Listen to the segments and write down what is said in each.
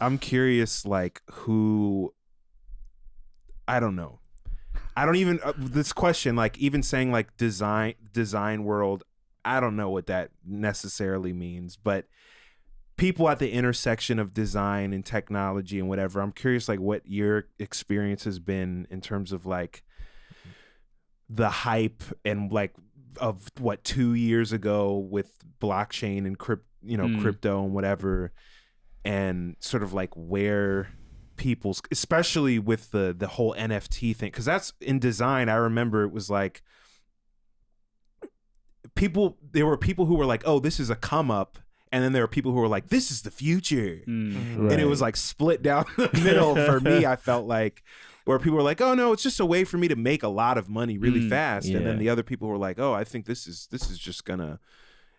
I'm curious, like, who, I don't know. I don't even, this question, like, even saying, like, design world, I don't know what that necessarily means, but people at the intersection of design and technology and whatever, I'm curious, like, what your experience has been in terms of, like, the hype and, like, of what 2 years ago with blockchain and crypto and whatever, and sort of like where people's, especially with the whole NFT thing, because that's in design. I remember it was like there were people who were like, oh, this is a come up, and then there were people who were like, this is the future. Right. And it was like split down the middle for me. I felt like, where people were like, oh no, it's just a way for me to make a lot of money really fast. And then the other people were like, oh, I think this is just gonna,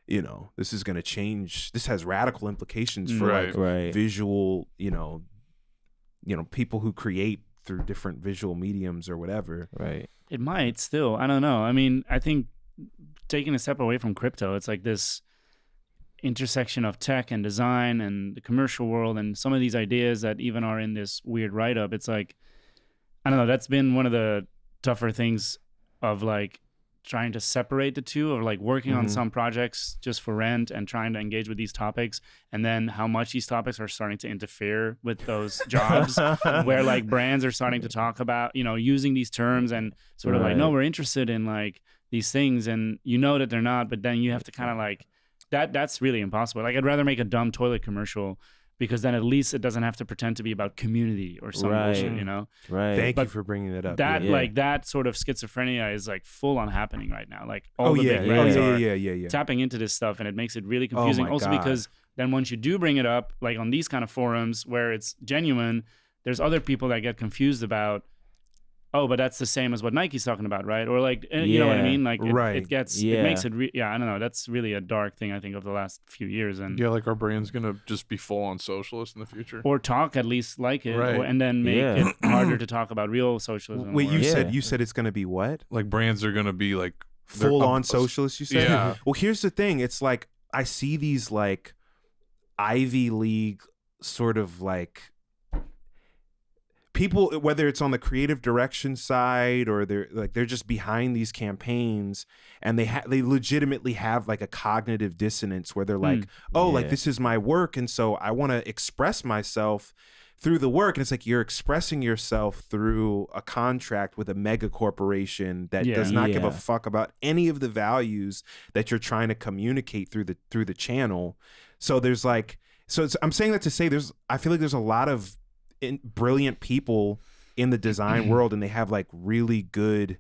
this is gonna change. This has radical implications for like visual, people who create through different visual mediums or whatever. Right. It might still. I don't know. I mean, I think taking a step away from crypto, it's like this intersection of tech and design and the commercial world and some of these ideas that even are in this weird write-up. It's like, I don't know, that's been one of the tougher things of like trying to separate the two, of like working on some projects just for rent and trying to engage with these topics, and then how much these topics are starting to interfere with those jobs where like brands are starting to talk about, using these terms and sort of like, no, we're interested in like these things, and that they're not, but then you have to kind of like, that's really impossible. Like, I'd rather make a dumb toilet commercial, because then at least it doesn't have to pretend to be about community or some bullshit, Right. Thank you for bringing that up. That like that sort of schizophrenia is like full on happening right now. Like all the big brands are tapping into this stuff, and it makes it really confusing. Also, because then once you do bring it up, like on these kind of forums where it's genuine, there's other people that get confused about, oh, but that's the same as what Nike's talking about, right? Or like, you know what I mean? Like, it gets, it makes it, I don't know. That's really a dark thing, I think, of the last few years. And like our brand's gonna just be full on socialist in the future, or talk at least like it, and then make it harder to talk about real socialism. Wait, you said it's gonna be what? Like brands are gonna be like full on socialist. You said, yeah. Well, here's the thing. It's like I see these like Ivy League sort of like people, whether it's on the creative direction side or they're just behind these campaigns, and they legitimately have like a cognitive dissonance where they're like, like this is my work, and so I want to express myself through the work. And it's like, you're expressing yourself through a contract with a mega corporation that does not give a fuck about any of the values that you're trying to communicate through the channel. So there's like, I'm saying that to say I feel like there's a lot of brilliant people in the design world, and they have like really good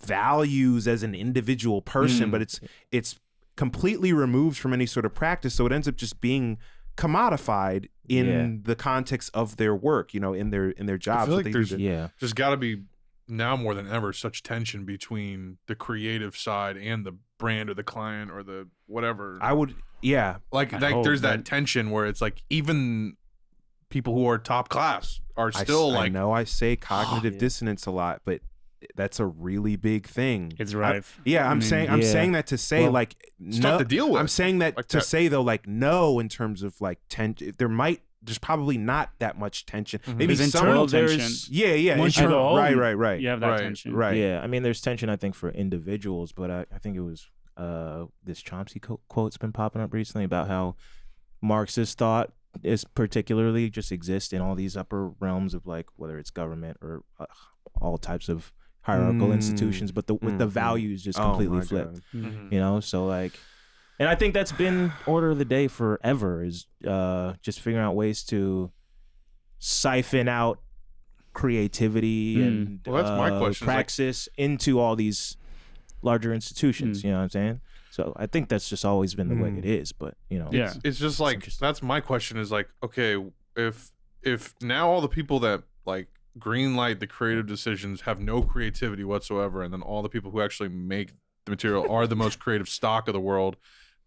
values as an individual person, but it's completely removed from any sort of practice, so it ends up just being commodified in the context of their work, in their jobs. I feel like there's got to be now more than ever such tension between the creative side and the brand or the client or the whatever. There's that tension where it's like even people who are top class are still I know I say cognitive dissonance a lot, but that's a really big thing. It's rife. I'm saying that to say like it's tough to deal with. I'm saying that like to say though, like no, in terms of like tension, there's probably not that much tension. Maybe there's internal tension. Once you go home, right. You have that tension. Right. Yeah. I mean, there's tension, I think, for individuals, but I think it was this Chomsky quote's been popping up recently about how Marxist thought is particularly just exist in all these upper realms of like whether it's government or all types of hierarchical institutions, but with the values just completely flipped. So like, and I think that's been order of the day forever, is just figuring out ways to siphon out creativity and that's my question, praxis into all these larger institutions. You know what I'm saying? So I think that's just always been the way it is, but it's just like, that's my question is like, okay, if now all the people that like green light the creative decisions have no creativity whatsoever, and then all the people who actually make the material are the most creative stock of the world,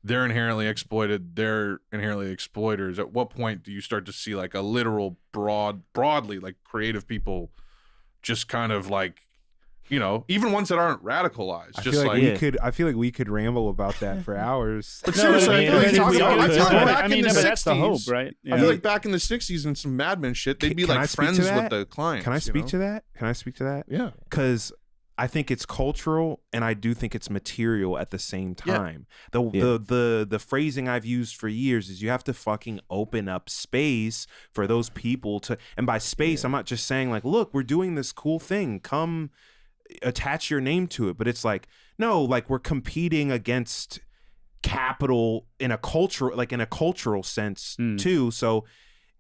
they're inherently exploited, they're inherently exploiters. At what point do you start to see like a literal broadly like creative people just kind of like you know, even ones that aren't radicalized. I feel like we could ramble about that for hours. But seriously, but that's that's the hope, right? I feel like back in the 60s and some Mad Men shit, they'd be like friends with the clients. Can I speak to that? Yeah. Because I think it's cultural, and I do think it's material at the same time. The phrasing I've used for years is you have to fucking open up space for those people to, and by space, I'm not just saying like, look, we're doing this cool thing. Come attach your name to it. But it's like, no, like we're competing against capital in a cultural sense too. So,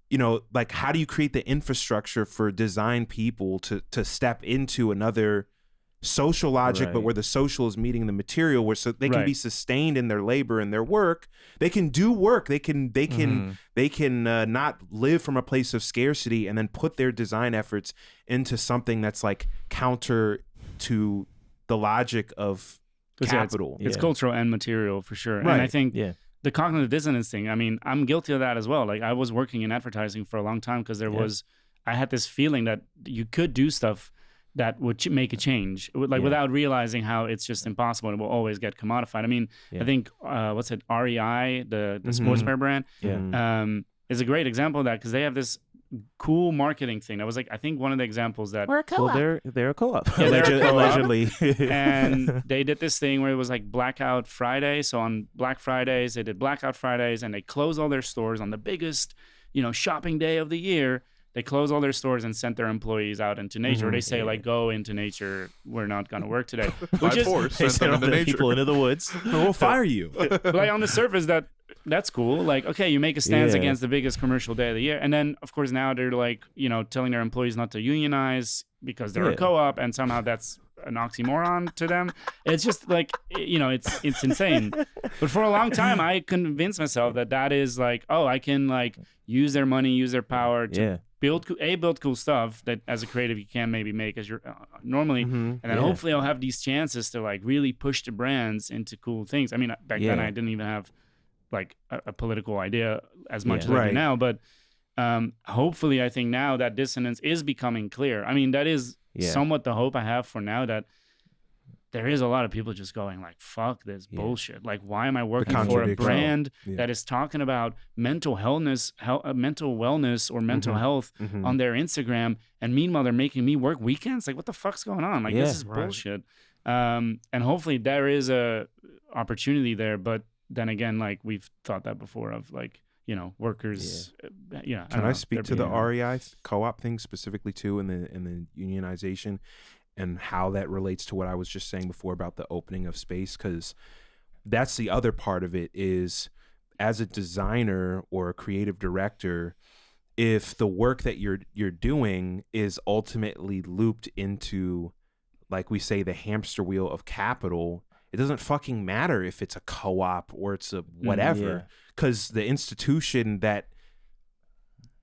you know, like how do you create the infrastructure for design people to step into another social logic, but where the social is meeting the material, where so they can be sustained in their labor and their work. They can do work. They can not live from a place of scarcity and then put their design efforts into something that's like counter to the logic of capital. It's cultural and material for sure. Right. And I think the cognitive dissonance thing, I mean, I'm guilty of that as well. Like I was working in advertising for a long time because I had this feeling that you could do stuff that would make a change, like without realizing how it's just impossible and it will always get commodified. I mean, I think, what's it, REI, the sportswear brand, is a great example of that because they have this cool marketing thing. That was like, I think one of the examples that... We're a co-op. Well, they're a co-op. Yeah, they're a co-op. Allegedly. And they did this thing where it was like Blackout Friday. So on Black Fridays, they did Blackout Fridays and they closed all their stores on the biggest, you know, shopping day of the year. They close all their stores and sent their employees out into nature. They say like, go into nature. We're not going to work today. Which is they send them into people into the woods. We'll fire you. But like on the surface, that's cool. Like, okay, you make a stance against the biggest commercial day of the year. And then, of course, now they're like, you know, telling their employees not to unionize because they're a co-op. And somehow that's an oxymoron to them. It's just like, you know, it's insane. But for a long time, I convinced myself that is like, oh, I can like use their money, use their power to build cool stuff that as a creative you can maybe make as you're normally, and then hopefully I'll have these chances to like really push the brands into cool things. I mean, back then I didn't even have like a political idea as much as I do now, but hopefully I think now that dissonance is becoming clear. I mean, that is somewhat the hope I have for now, that there is a lot of people just going like, fuck this bullshit. Like, why am I working for a brand that is talking about mental wellness or mental health on their Instagram, and meanwhile they're making me work weekends? Like, what the fuck's going on? Like, this is bullshit. And hopefully there is a opportunity there, but then again, like we've thought that before of like, you know, workers. Can I speak to the REI co-op thing specifically too, in the unionization? And how that relates to what I was just saying before about the opening of space, because that's the other part of it is, as a designer or a creative director, if the work that you're doing is ultimately looped into, like we say, the hamster wheel of capital, it doesn't fucking matter if it's a co-op or it's a whatever, because the institution that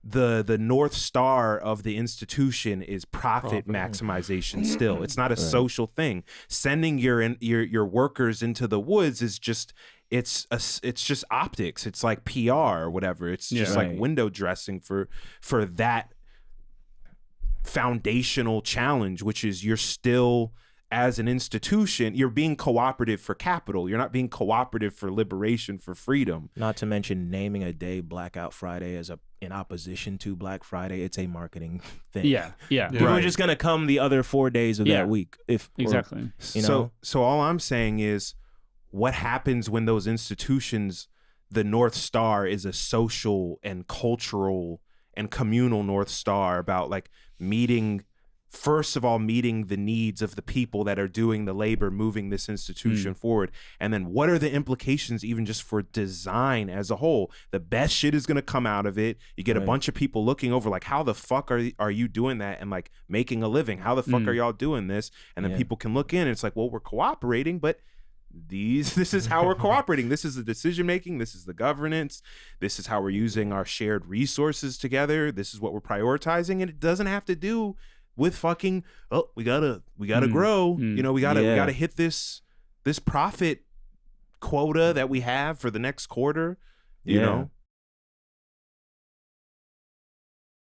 the North Star of the institution is profit maximization still. It's not a social thing. Sending your workers into the woods is just it's just optics. It's like PR or whatever. It's just like window dressing for that foundational challenge, which is you're still, as an institution, you're being cooperative for capital. You're not being cooperative for liberation, for freedom. Not to mention naming a day Blackout Friday as in opposition to Black Friday. It's a marketing thing. Yeah. People are just gonna come the other 4 days of that week. So all I'm saying is, what happens when those institutions, the North Star is a social and cultural and communal North Star about like first of all, meeting the needs of the people that are doing the labor, moving this institution forward. And then what are the implications even just for design as a whole? The best shit is going to come out of it. You get a bunch of people looking over like, how the fuck are you doing that and like making a living? How the fuck are y'all doing this? And then people can look in and it's like, well, we're cooperating, but this is how we're cooperating. This is the decision making. This is the governance. This is how we're using our shared resources together. This is what we're prioritizing. And it doesn't have to do with fucking, oh, we gotta grow. You know, we gotta hit this profit quota that we have for the next quarter. You know,